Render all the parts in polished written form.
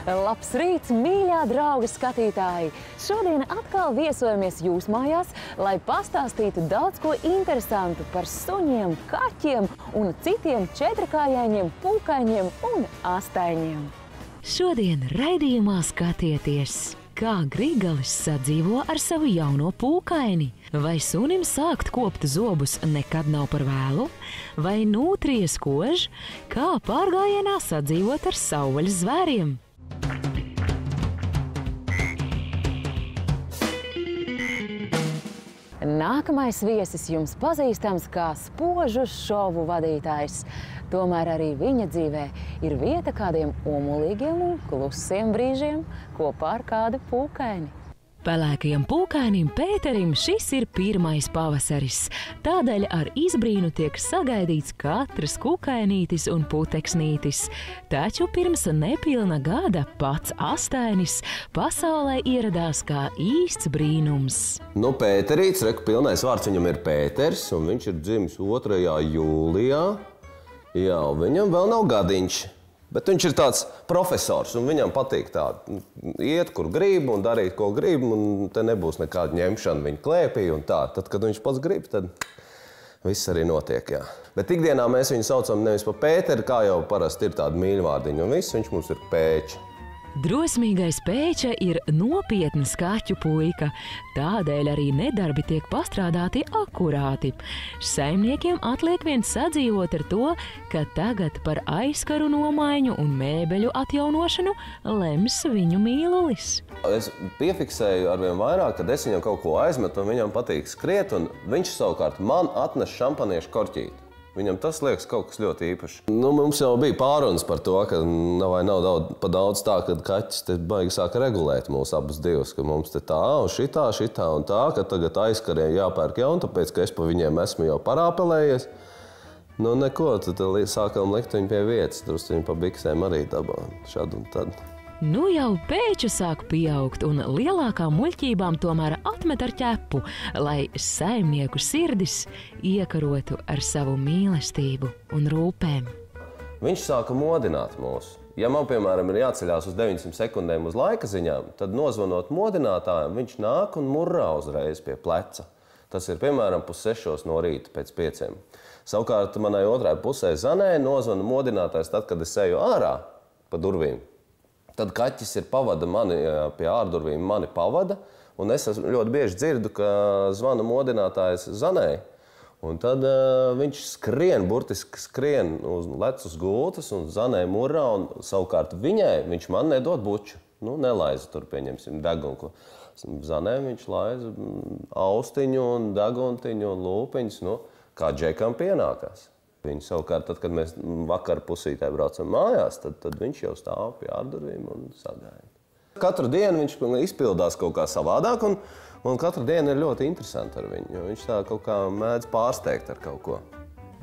Labs rīts, mīļā drauga skatītāji! Šodien atkal viesojamies jūs mājās, lai pastāstītu daudz ko interesantu par suņiem, kaķiem un citiem četrkājainiem, pūkainiem un astaiņiem. Šodien raidījumā skatieties, kā Grigalis sadzīvo ar savu jauno pūkaini. Vai sunim sākt kopt zobus nekad nav par vēlu? Vai nūtries kož? Kā pārgājienā sadzīvot ar savvaļas zvēriem? Nākamais viesis jums pazīstams kā spožu šovu vadītājs. Tomēr arī viņa dzīvē ir vieta kādiem omulīgiem un klusiem brīžiem kopā ar kādu pūkaini. Pelēkajam pūkainim Pēterim šis ir pirmais pavasaris. Tādēļ ar izbrīnu tiek sagaidīts katrs kukainītis un puteksnītis. Taču pirms nepilna gada pats astainis pasaulē ieradās kā īsts brīnums. Nu, Pēterīts, reku pilnais vārds viņam ir Pēters, un viņš ir dzimis 2. jūlijā. Jā, viņam vēl nav gadiņš. Bet viņš ir tāds profesors, un viņam patīk tādu iet, kur grib, un darīt, ko grib, un te nebūs nekāda ņemšana viņa klēpī un tā. Tad, kad viņš pats grib, tad viss arī notiek, jā. Bet ikdienā mēs viņu saucam nevis par Pēteri, kā jau parasti ir tāda mīļvārdiņa, un viss viņš mums ir Pēča. Drosmīgais Pēča ir nopietns kaķu puika, tādēļ arī nedarbi tiek pastrādāti akurāti. Saimniekiem atliek vien sadzīvot ar to, ka tagad par aizkaru nomaiņu un mēbeļu atjaunošanu lems viņu mīlulis. Es piefiksēju arvien vairāk, kad es viņam kaut ko aizmetu, un viņam patīk skriet, un viņš savukārt man atnes šampaniešu korķīti. Viņam tas liekas kaut kas ļoti īpašs. Nu, mums jau bija pārunas par to, ka nav pa daudz tā, kad kaķis te baigi sāk regulēt mūs abus divus, ka mums te tā un šitā un tā, ka tagad aizkariem jāpērk jauni, tāpēc, ka es pa viņiem esmu jau parāpelējies. Nu, neko, tad sākam likt viņu pie vietas, drusku viņu pa biksēm arī dabā, šad un tad. Nu jau Pēča sāk pieaugt un lielākām muļķībām tomēr atmet ar ķepu, lai saimnieku sirdis iekarotu ar savu mīlestību un rūpēm. Viņš sāka modināt mūs. Ja man, piemēram, ir jāceļās uz 900 sekundēm uz laika ziņām, tad nozvanot modinātājiem, viņš nāk un murrā uzreiz pie pleca. Tas ir, piemēram, 5:30 no rīta pēc 5. Savukārt manai otrai pusē Zanē nozvana modinātājs tad, kad es eju ārā pa durvīm. Tad kaķis ir pavada mani pie ārdurvīm, mani pavada, un es ļoti bieži dzirdu, ka zvana modinātājs Zanē. Un tad viņš skrien, burtiski skrien, lec uz gultas un Zanē murrā, un savukārt viņš man nedod buču. Nu, nelaiza tur, pieņemsim, degunu. Zanē viņš laiza austiņu un deguntiņu un lūpiņus, nu, kā džekam pienākās. Viņš savukārt, tad, kad mēs vakar pusītē braucam mājās, tad viņš jau stāv pie ārdurvīm un sagaida. Katru dienu viņš izpildās kaut kā savādāk, un katru dienu ir ļoti interesanti ar viņu, jo viņš tā kaut kā mēdz pārsteigt ar kaut ko.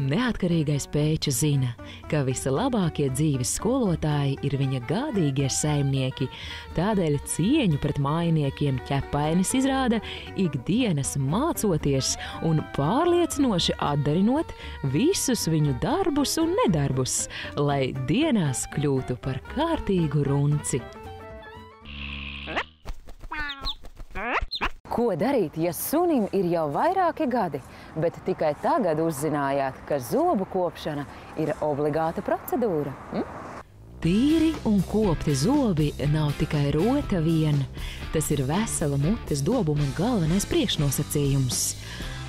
Neatkarīgais Pēča zina, ka vislabākie dzīves skolotāji ir viņa gādīgie saimnieki. Tādēļ cieņu pret mājiniekiem ķepainis izrāda ikdienas mācoties un pārliecinoši atdarinot visus viņu darbus un nedarbus, lai dienās kļūtu par kārtīgu runci. Ko darīt, ja sunim ir jau vairāki gadi, bet tikai tagad uzzinājāt, ka zobu kopšana ir obligāta procedūra? Tīri un kopti zobi nav tikai rota vien. Tas ir vesela mutes dobuma galvenais priekšnosacījums.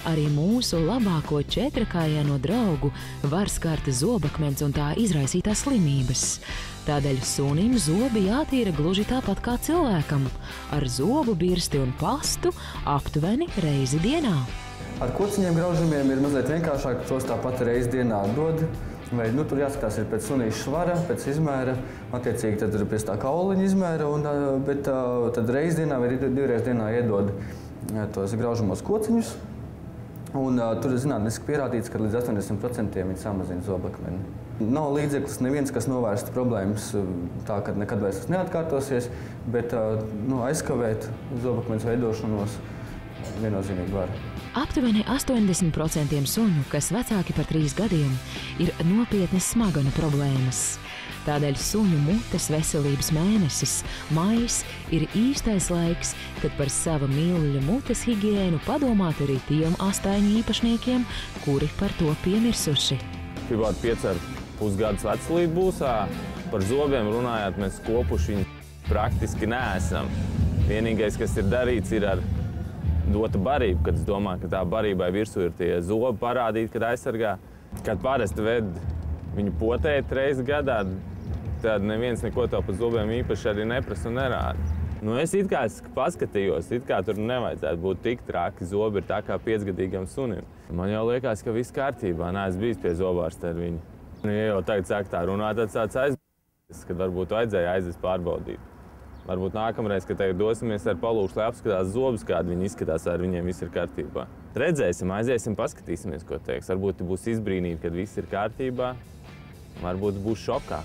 Arī mūsu labāko četrakājaino draugu var skart zobakmens un tā izraisītās slimības. Tādēļ sunim zobi jātīra gluži tāpat kā cilvēkam, ar zobu birsti un pastu aptuveni reizi dienā. Ar kociņiem graužamiem ir mazliet vienkāršāk, tos tāpat reizi dienā dod. Vai, tur jāskatās ir pēc sunīša svara, pēc izmēra, attiecīgi tad ir pēc tā kauliņa izmēra, bet tad reizi dienā vai divreiz dienā iedod tos graužamos kociņus. Un tur ir zinātniski pierādīts, ka līdz 80% viņi samazina zobakmeni. Nav līdzeklis neviens, kas novērstu problēmas tā, ka nekad vairs tas neatkārtosies, bet aizkavēt zobakmeņa veidošanos viennozīmīgi var. Aptuveni 80% suņu, kas vecāki par 3 gadiem, ir nopietnas smaganu problēmas. Tādēļ suņu mutes veselības mēnesis, maijs, ir īstais laiks, kad par sava mīluļa mutes higiēnu padomāt arī tiem 8 īpašniekiem, kuri par to piemirsuši. Gribētu 5,5 gadus veclība būs. Par zobiem runājot, mēs kopuši viņu praktiski neesam. Vienīgais, kas ir darīts, ir ar dota barību, kad es domāju, ka tā barībai virsū ir tie zobi parādīti, kad aizsargā. Kad parasti ved viņu potēt reizi gadā, tad neviens neko tev par zobiem īpaši arī neprasa un nerāda. Es it kā paskatījos, it kā tur nevajadzētu būt tik traki, zobi ir tā kā 5-gadīgam sunim. Man jau liekas, ka viss kārtībā, neesmu bijis pie zobārsta ar viņu. Ja jau tagad sāk tā runāt, tad sāc aizbīties, kad varbūt vajadzēja aizies pārbaudīt. Varbūt nākamreiz, kad tagad dosimies ar palūkšu, lai apskatās zobus, kādi viņi izskatās, ar viņiem viss ir kārtībā. Redzēsim, aiziesim, paskatīsimies, ko teiks. Varbūt būs izbrīnīti, kad viss ir kārtībā, varbūt būs šokā.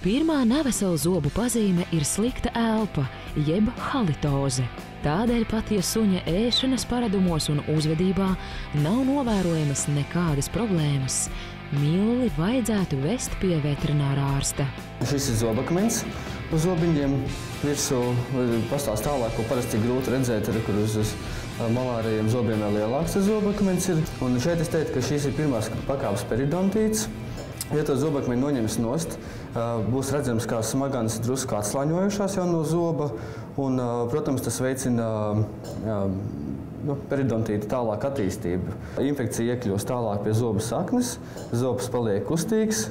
Pirmā nevesela zobu pazīme ir slikta elpa, jeb halitoze. Tādēļ pat, ja suņa ēšanas paradumos un uzvedībā nav novērojamas nekādas problēmas, mīluli vajadzētu vest pie veterinārā ārsta. Šis ir zobakmens. Uz zobiņiem virsū pastāv tālāk, ko parasti grūti redzēt, kur uz malārajiem zobiem vēl lielāks zobakmens ir. Un šeit es teiktu, ka šīs ir pirmās pakāpes periodontīts. Ja to zobakmeni noņems nost, būs redzams, kā smaganas drusku atslāņojušās jau no zoba. Un, protams, tas veicina periodontīta tālāk attīstību. Infekcija iekļūst tālāk pie zoba saknes, zobs paliek kustīgs.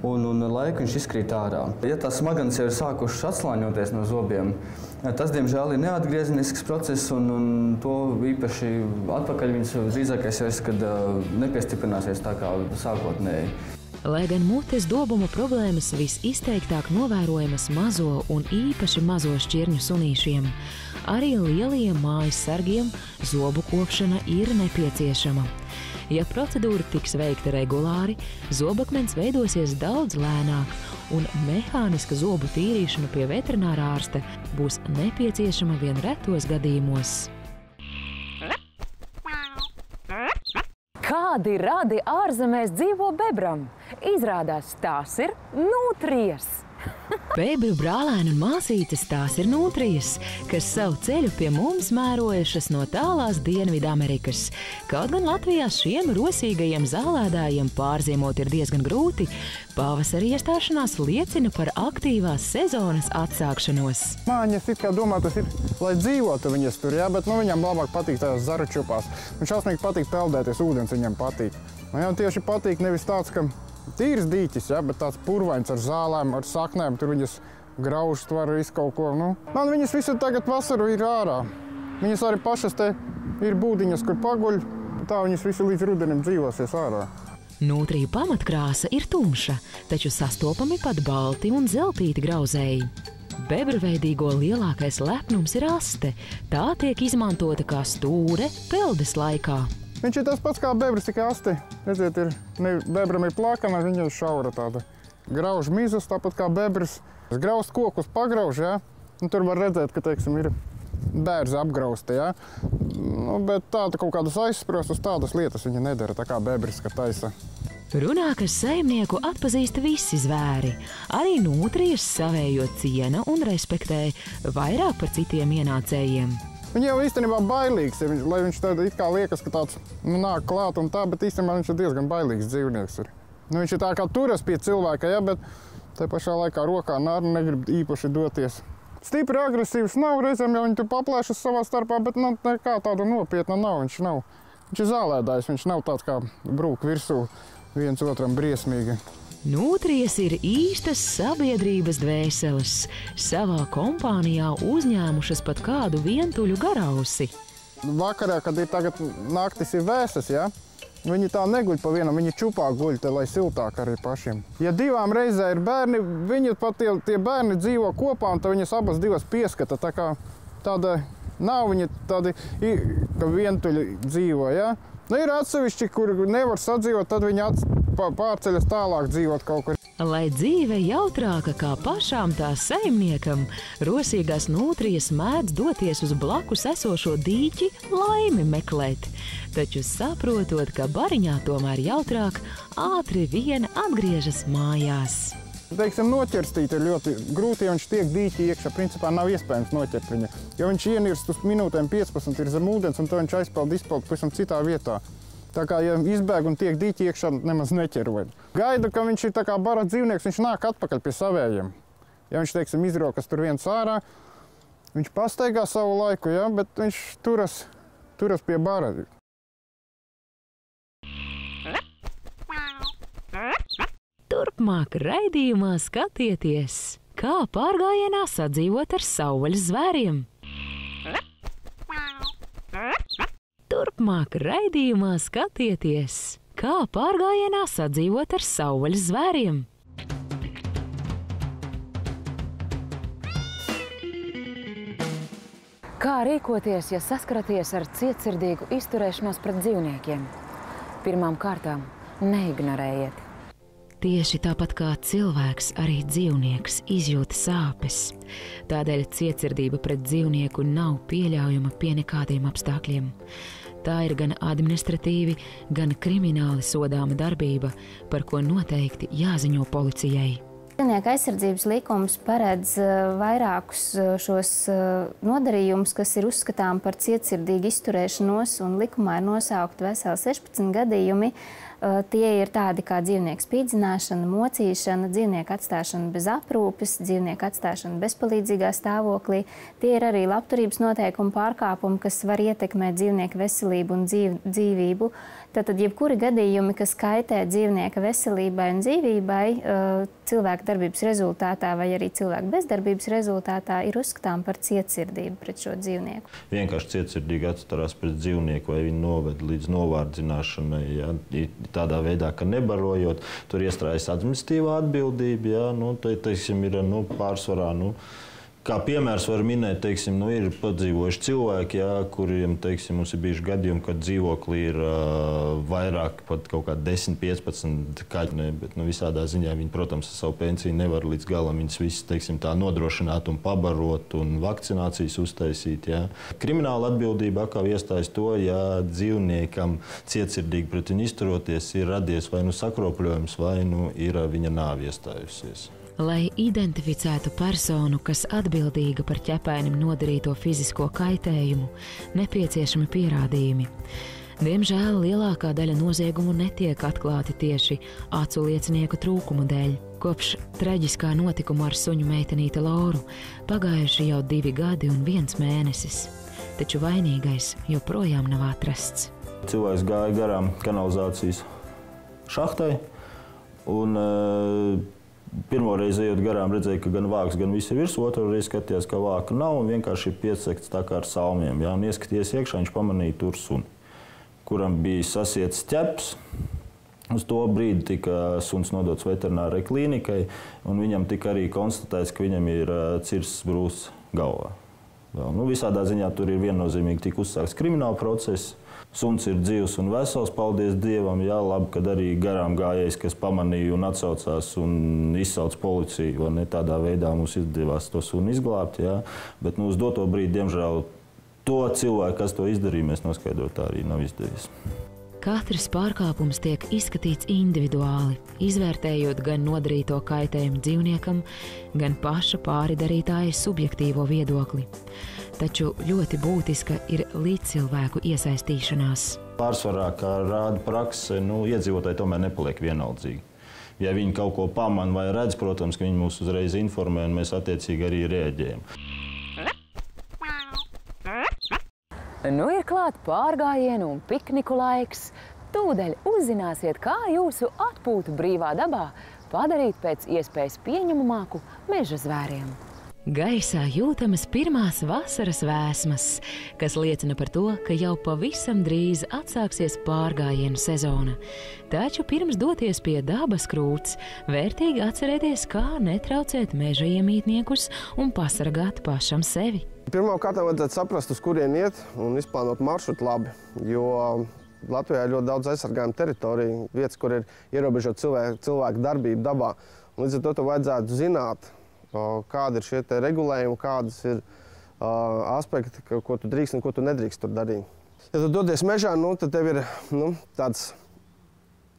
Un laiku viņš izkrīt ārā. Ja tās smadzenes jau ir sākušas atslāņoties no zobiem, tas, diemžēl, ir neatgriezenisks process, un to īpaši atpakaļ viņas drīzākais vairs, kad nepiestiprināsies tā kā sākotnēji. Lai gan mutes dobuma problēmas visizteiktāk novērojamas mazo un īpaši mazo šķirņu sunīšiem, arī lieliem mājas sargiem zobu kopšana ir nepieciešama. Ja procedūra tiks veikta regulāri, zobakmens veidosies daudz lēnāk, un mehāniska zobu tīrīšana pie veterinārā ārsta būs nepieciešama vien retos gadījumos. Kādi radi ārzemēs dzīvo bebram? Izrādās, tās ir nūtrijas. Bebru brālēni un māsītes tās ir nūtrijas, kas savu ceļu pie mums mērojušas no tālās Dienvidamerikas. Kaut gan Latvijā šiem rosīgajiem zālēdājiem pārziemot ir diezgan grūti, pavasara iestāšanās liecina par aktīvās sezonas atsākšanos. Māņas it kā domā, tas ir, lai dzīvotu viņas tur, jā, bet viņam labāk patīk tajās zaru čupās. Viņš šausmīgi patīk peldēties, ūdens viņam patīk. Viņam tieši patīk nevis tāds, ka tīrs dīķis, ja, bet tāds purvains ar zālēm, ar saknēm, tur viņas graužas var visu kaut ko. Man viņas visu tagad vasaru ir ārā. Viņas arī pašas te ir būdiņas, kur paguļ, tā viņas visu līdz rudenim dzīvosies ārā. Nūtriju pamatkrāsa ir tumša, taču sastopami pat balti un zeltīti grauzēji. Bebrveidīgo lielākais lepnums ir aste. Tā tiek izmantota kā stūre peldes laikā. Viņš ir tas pats kā bebris, tikai aste. Redziet, bebram ir plakana, viņa ir šaura tāda. Grauž mizas, tāpat kā bebris. Graust kokus pagrauž, ja? Tur var redzēt, ka, teiksim, ir bērzi apgrausti, ja? Bet tāda kaut kādas aizsprostas, tādas lietas viņa nedara, tā kā bebris, ka taisa. Runā, ka saimnieku atpazīst visi zvēri. Arī nūtrijas savējo ciena un respektē vairāk par citiem ienācējiem. Viņa jau īstenībā bailīgs, lai viņš tāda it kā liekas, ka tāds nāk klāt un tā, bet īstenībā viņš ir diezgan bailīgs dzīvnieks. Viņš ir tā kā turas pie cilvēka, ja, bet te pašā laikā rokā negrib īpaši doties. Stipri agresīvs nav, reizēm jau viņi tur paplēšas savā starpā, bet nekā tāda nopietna nav. Viņš ir zālēdājs, viņš nav tāds kā brūk virsū viens otram briesmīgi. Nūtrijas ir īstas sabiedrības dvēseles. Savā kompānijā uzņēmušas pat kādu vientuļu garausi. Vakarā, kad ir tagad naktis ir vēsas, ja? Viņi tā neguļ pa vienam, viņi čupā guļ, lai siltāk arī pašiem. Ja divām reizē ir bērni, viņi pat tie bērni dzīvo kopā, un tad viņas abas divas pieskata. Tā kā tāda nav viņi tādi, ka vientuļi dzīvo, ja? Ir atsevišķi, kur nevar sadzīvot, tad viņi pārceļas tālāk dzīvot kaut kur. Lai dzīve jautrāka kā pašām tās saimniekam, rosīgās nūtrijas mēdz doties uz blakus esošo dīķi laimi meklēt. Taču saprotot, ka bariņā tomēr jautrāk, ātri vien atgriežas mājās. Teiksim, noķerstīt ir ļoti grūti, ja viņš tiek dīķi iekšā. Principā nav iespējams noķert viņu. Jo viņš ienirst uz minūtēm 15, ir zem ūdens, un to viņš izpeld pavisam citā vietā. Tā kā, ja izbēg un tiek dīķi iekšā, nemaz neķeroja. Gaida, ka viņš ir tā kā bara dzīvnieks, viņš nāk atpakaļ pie savējiem. Ja viņš, teiksim, izrokas tur viens ārā, viņš pastaigā savu laiku, ja, bet viņš turas pie bara. Turpmāk raidījumā skatieties, kā pārgājienā sadzīvot ar savvaļas zvēriem. Turpmāk raidījumā skatieties, kā pārgājienā sadzīvot ar savvaļas zvēriem. Kā rīkoties, ja saskaraties ar cietsirdīgu izturēšanos pret dzīvniekiem? Pirmām kārtām neignorējiet. Tieši tāpat kā cilvēks, arī dzīvnieks izjūt sāpes. Tādēļ cietsirdība pret dzīvnieku nav pieļaujama pie nekādiem apstākļiem. Tā ir gan administratīvi, gan krimināli sodāma darbība, par ko noteikti jāziņo policijai. Dzīvnieku aizsardzības likums paredz vairākus šos nodarījumus, kas ir uzskatām par cietsirdīgu izturēšanos, un likumā ir nosaukt veseli 16 gadījumi. Tie ir tādi kā dzīvnieku spīdzināšana, mocīšana, dzīvnieku atstāšana bez aprūpes, dzīvnieku atstāšana bezpalīdzīgā stāvoklī. Tie ir arī labturības noteikumu pārkāpumi, kas var ietekmēt dzīvnieku veselību un dzīvību. Tātad jebkuri gadījumi, kas kaitē dzīvnieka veselībai un dzīvībai, cilvēka darbības rezultātā vai arī cilvēka bezdarbības rezultātā, ir uzskatām par cietsirdību pret šo dzīvnieku. Vienkārši cietsirdīgi atturās pret dzīvnieku vai viņu noved līdz novārdzināšanai, ja, tādā veidā, ka nebarojot, tur iestrājas administratīvā atbildība, ja, nu, teiksim, ir pārsvarā, kā piemērs var minēt, teiksim, ir padzīvojuši cilvēki, ja, kuriem, teiksim, mums ir bijuši gadījumi, kad dzīvoklī ir vairāk, pat kaut kā 10-15 kaķi, bet visādā ziņā viņi, protams, ar savu pensiju nevar līdz galam viņus visus, teiksim, tā nodrošināt un pabarot un vakcinācijas uztaisīt, ja. Krimināla atbildība atkal iestājas to, ja dzīvniekam cietsirdīgi pret viņu izturoties ir radies vai sakropļojums, vai ir viņa nāve iestājusies. Lai identificētu personu, kas atbildīga par ķepainim nodarīto fizisko kaitējumu, nepieciešami pierādījumi. Diemžēl lielākā daļa noziegumu netiek atklāti tieši acu liecinieku trūkuma dēļ. Kopš traģiskā notikuma ar suņu meitenīti Lauru pagājuši jau 2 gadi un 1 mēnesis, taču vainīgais joprojām nav atrasts. Cilvēks gāja garām kanalizācijas šahtai un pirmoreiz ejot garām redzēja, ka gan vāks, gan viss ir virs, otru reizi skatījās, ka vāka nav un vienkārši ir piesegts tā kā ar salmiem. Ja? Un ieskaties iekšā, viņš pamanīja tur suni, kuram bija sasiets ķeps. Uz to brīdi tika suns nodots veterinārai klīnikai, un viņam tika arī konstatēts, ka viņam ir cirsts brūces galvā. Visādā ziņā tur ir viennozīmīgi tika uzsākts krimināla process. Suns ir dzīvs un vesels, paldies Dievam, jā, labi, kad arī garām gājējs, kas pamanīja un atsaucās un izsauc policiju, vai ne, tādā veidā mums izdevās to sunu izglābt, jā, bet uz doto brīdi, diemžēl, to cilvēku, kas to izdarīja, mēs noskaidrot tā arī nav izdevies. Katrs pārkāpums tiek izskatīts individuāli, izvērtējot gan nodarīto kaitējumu dzīvniekam, gan paša pāridarītāja subjektīvo viedokli. Taču ļoti būtiska ir līdzcilvēku iesaistīšanās. Pārsvarā, kā rāda prakse, iedzīvotāji tomēr nepaliek vienaldzīgi. Ja viņi kaut ko pamana vai redz, protams, ka viņi mūs uzreiz informē un mēs attiecīgi arī rēģējam. Ir klāt pārgājienu un pikniku laiks. Tūdaļ uzzināsiet, kā jūsu atpūtu brīvā dabā padarīt pēc iespējas pieņemamāku meža zvēriem. Gaisā jūtamas pirmās vasaras vēsmas, kas liecina par to, ka jau pavisam drīz atsāksies pārgājienu sezona. Taču pirms doties pie dabas krūts, vērtīgi atcerēties, kā netraucēt meža iemītniekus un pasargāt pašam sevi. Pirmkārt, vajadzētu saprast, uz kurien iet un izplānot maršrutu labi, jo Latvijā ir ļoti daudz aizsargājumu teritoriju, vietas, kur ir ierobežot cilvēku darbību dabā. Līdz ar to vajadzētu zināt, kādi ir šie regulējumi, kādas ir aspekti, ko tu drīkst un ko tu nedrīkst tur darīt. Ja tu dodies mežā, tad tev ir tāds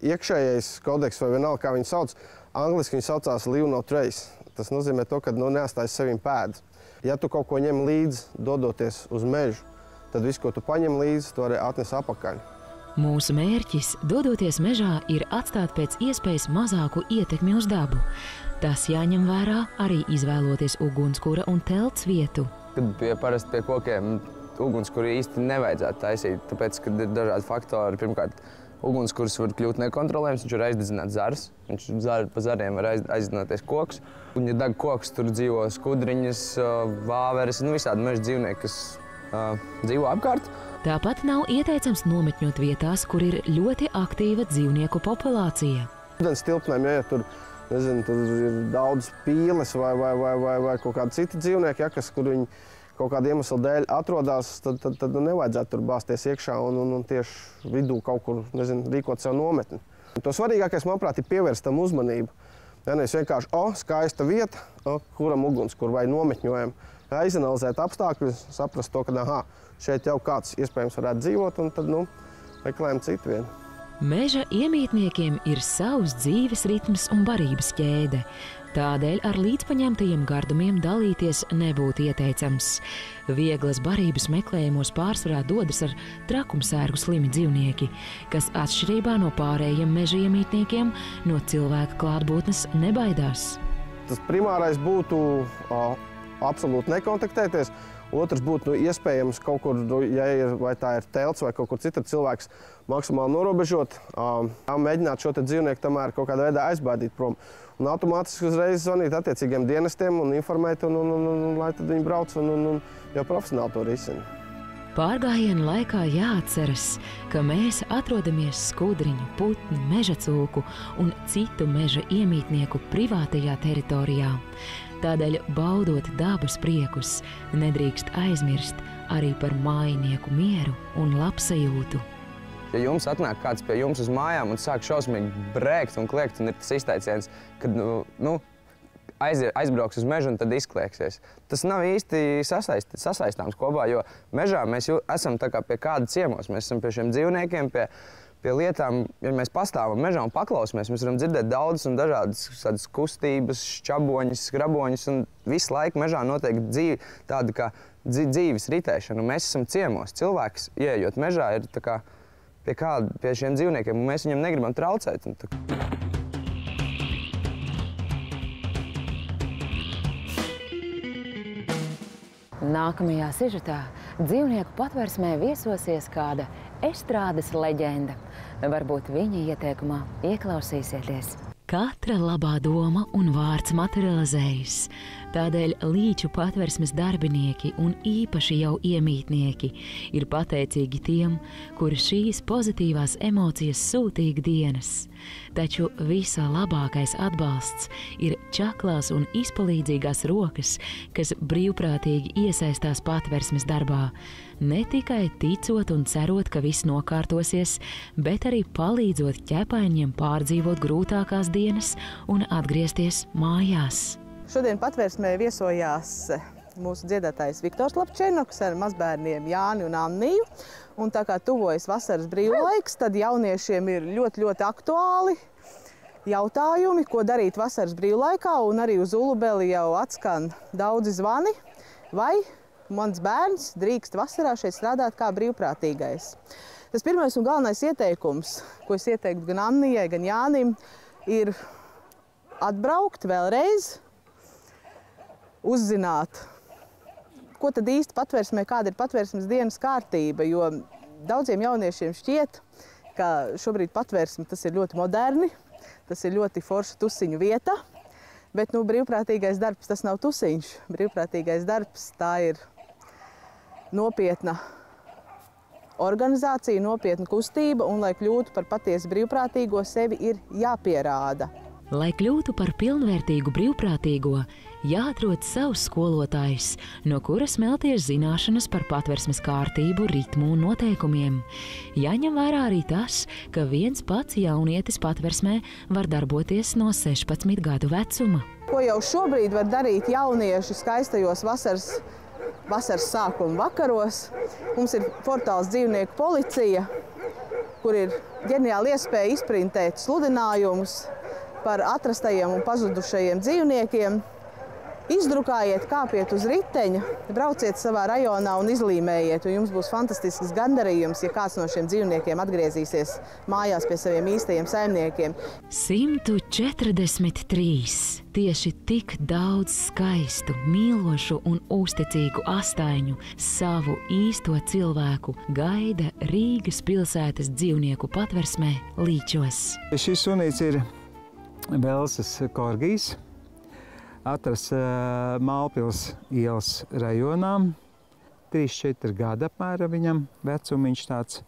iekšējais kodeks vai vienalga, kā viņu sauc, Angliski viņi saucās leave no trace. Tas nozīmē to, ka neatstāj sevim pēdas. Ja tu kaut ko ņem līdzi, dodoties uz mežu, tad viss, ko tu paņem līdzi, to arī atnes apakaļ. Mūsu mērķis, dodoties mežā, ir atstāt pēc iespējas mazāku ietekmi uz dabu. Tas jāņem vērā arī izvēloties ugunskura un telts vietu. Kad parasti pie kokiem ugunskura īsti nevajadzētu taisīt, tāpēc, kad ir dažādi faktori. Pirmkārt, ugunskurs var kļūt nekontrolējams, viņš var aizdedzināt zarus. Viņš pa zariem var aizdedzināties koks. Un, ja deg koks, tur dzīvo skudriņas, vāveres, visādi meža dzīvnieki, kas dzīvo apkārt. Tāpat nav ieteicams nometņot vietās, kur ir ļoti aktīva dzīvnieku populācija. Ūdens tilpnēm, ja tur ir daudz pīles vai kaut kādi citi dzīvnieki, kur viņi kaut kāda iemesla dēļ atrodas, tad nevajadzētu tur bāzties iekšā un tieši vidū kaut kur, rīkot sev nometni. To svarīgākais, manuprāt, ir pievērst tam uzmanību. Nevis vienkārši, skaista vieta, kuram ugunskur vai nometņojam. Izanalizēt apstākļus, saprast to, ka šeit jau kāds iespējams varētu dzīvot, un tad, meklējam citu vienu. Meža iemītniekiem ir savs dzīves ritms un barības ķēde. Tādēļ ar līdzpaņemtajiem gardumiem dalīties nebūtu ieteicams. Vieglas barības meklējumos pārsvarā dodas ar trakumsērgu slimi dzīvnieki, kas atšķirībā no pārējiem meža iemītniekiem no cilvēka klātbūtnes nebaidās. Tas primārais būtu absolūti nekontaktēties. Otrs būtu iespējams kaut kur, vai tā ir telts vai kaut kur citur, cilvēks maksimāli norobežot, mēģināt šo dzīvnieku tomēr kaut kādā veidā aizbaidīt prom. Un automātiski uzreiz zvanīt attiecīgiem dienestiem un informēt, un lai tad viņi brauc un jau profesionāli to risina. Pārgājiena laikā jāatceras, ka mēs atrodamies skudriņu, putnu, meža cūku un citu meža iemītnieku privātajā teritorijā. Tādēļ, baudot dabas priekus, nedrīkst aizmirst arī par mājinieku mieru un labsajūtu. Ja jums atnāk kāds pie jums uz mājām un sāk šausmīgi brēkt un kliegt, un ir tas izteiciens, kad aizbrauks uz mežu un tad izklieksies. Tas nav īsti sasaistāms kopā, jo mežā mēs esam tā kā pie kāda ciemos. Mēs esam pie šiem dzīvniekiem, pie lietām, ja mēs pastāvam mežā un paklausamies, mēs varam dzirdēt daudzas un dažādas kustības, šķaboņas, skraboņas, un visu laiku mežā notiek tāda kā dzīves ritēšana. Un mēs esam ciemos. Cilvēks, ieejot mežā, ir tā kā pie šiem dzīvniekiem, un mēs viņam negribam traucēt. Nākamajā sižetā dzīvnieku patversmē viesosies kāda estrādes leģenda. Varbūt viņa ieteikumā ieklausīsieties. Katra labā doma un vārds materializējas. Tādēļ līču patversmes darbinieki un īpaši jau iemītnieki ir pateicīgi tiem, kuri šīs pozitīvās emocijas sūta ikdienas. Taču visā labākais atbalsts ir čaklās un izpalīdzīgās rokas, kas brīvprātīgi iesaistās patversmes darbā, ne tikai ticot un cerot, ka viss nokārtosies, bet arī palīdzot ķepaiņiem pārdzīvot grūtākās dienas un atgriezties mājās. Šodien patvērsmē viesojās mūsu dziedātājs Viktors Lapčenoks ar mazbērniem Jāni un Anniju. Un tā kā tuvojas vasaras brīvlaiks, tad jauniešiem ir ļoti aktuāli jautājumi, ko darīt vasaras brīvlaikā. Un arī uz Ulubeli jau atskan daudzi zvani, vai mans bērns drīkst vasarā šeit strādāt kā brīvprātīgais. Tas pirmais un galvenais ieteikums, ko es ieteiktu gan Annijai, gan Jānim, ir atbraukt vēlreiz, uzzināt, ko tad īsti patvērsmē, kāda ir patvērsmes dienas kārtība, jo daudziem jauniešiem šķiet, ka šobrīd patvērsme tas ir ļoti moderni, tas ir ļoti forša tusiņu vieta, bet brīvprātīgais darbs tas nav tusiņš. Brīvprātīgais darbs tā ir nopietna organizācija, nopietna kustība, un lai kļūtu par patiesu brīvprātīgo, sevi ir jāpierāda. Lai kļūtu par pilnvērtīgu brīvprātīgo, jāatrod savs skolotājs, no kura smelties zināšanas par patversmes kārtību, ritmu un noteikumiem. Jāņem vērā arī tas, ka viens pats jaunietis patversmē var darboties no 16 gadu vecuma. Ko jau šobrīd var darīt jaunieši skaistajos vasaras sākuma vakaros? Mums ir portāls Dzīvnieku policija, kur ir ģeniāla iespēja izprintēt sludinājumus, par atrastajiem un pazudušajiem dzīvniekiem. Izdrukājiet, kāpiet uz riteņa, brauciet savā rajonā un izlīmējiet, un jums būs fantastisks gandarījums, ja kāds no šiem dzīvniekiem atgriezīsies mājās pie saviem īstajiem saimniekiem. 143. Tieši tik daudz skaistu, mīlošu un uzticīgu astaiņu savu īsto cilvēku gaida Rīgas pilsētas dzīvnieku patversmē Līčos. Šis sunīts ir Velsas korgijs. Atrasts Mālpils ielas rajonā. 3-4 gadi apmēram viņam vecumiņš tāds.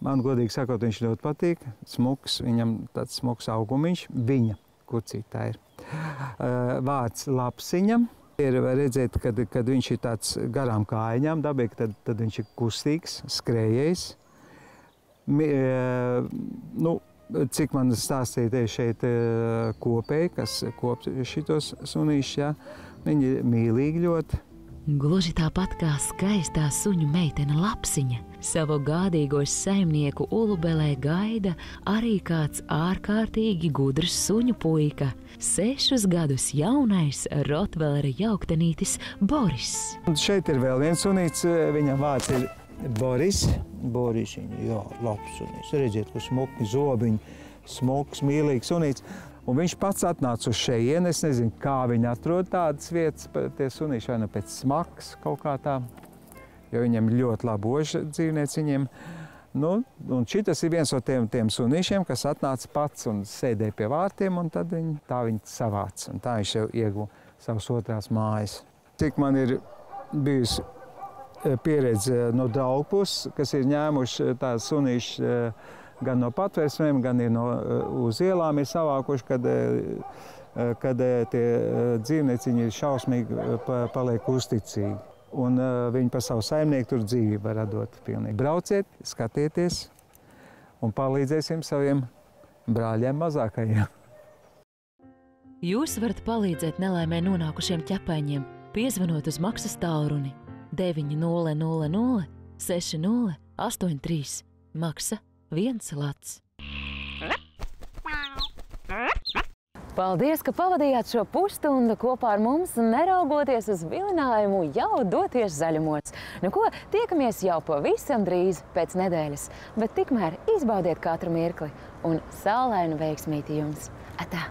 Man godīgi sakot, viņš ļoti patīk. Smuks, viņam tāds smuks augumiņš. Viņa kurcītā ir. Vārds Lapsiņa. Ir redzēt, kad viņš ir tāds garām kājām, dabīgi, tad viņš ir kustīgs, skrējējs. Cik man stāstīja šeit kopēji, kas kop šitos sunīšus, ja, viņi ir mīlīgi ļoti. Gluži tāpat kā skaistā suņu meitene Lapsiņa, savu gādīgos saimnieku ulubelē gaida arī kāds ārkārtīgi gudrs suņu puika, 6 gadus jaunais Rotvellera jauktenītis Boris. Un šeit ir vēl viens sunīts, viņam vārds ir Boris. Boris, jā, labs sunīts. Redziet, ka smuki zobiņi, smuks, mīlīgs sunīts. Un viņš pats atnāca uz šejieni. Es nezinu, kā viņi atrod tādas vietas, tie sunīši vai nu pēc smakas kaut kā tā, jo viņiem ļoti laboža dzīvnieciņiem. Un šitas ir viens no tiem sunīšiem, kas atnāca pats un sēdēja pie vārtiem, un tad viņi savāca. Un tā viņš jau ieguva savas otrās mājas. Cik man ir bijusi pieredze no draugu puses, kas ir ņēmuši tās sunīšas gan no patversmēm, gan uz ielām ir savākuši, kad tie dzīvnieciņi ir šausmīgi paliek uzticīgi. Un viņi par savu saimnieku tur dzīvību var dot pilnīgi. Brauciet, skatieties un palīdzēsim saviem brāļiem mazākajiem. Jūs varat palīdzēt nelaimē nonākušiem ķepaiņiem, piezvanot uz maksas tālruni 900 6083. Maksa 1 lats. Paldies, ka pavadījāt šo pusstundu kopā ar mums, neraugoties uz vilinājumu jau doties zaļumos. Nu ko, tiekamies jau pavisam drīz pēc nedēļas, bet tikmēr izbaudiet katru mirkli un saulainu veiksmīti jums. Atā!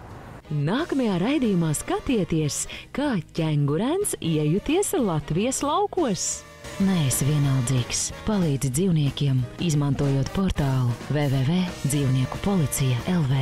Nākamajā raidījumā skatieties, kā ķengurēns iejuties Latvijas laukos. Neesi vienaldzīgs. Palīdzi dzīvniekiem, izmantojot portālu www.dzīvnieku policija.lv.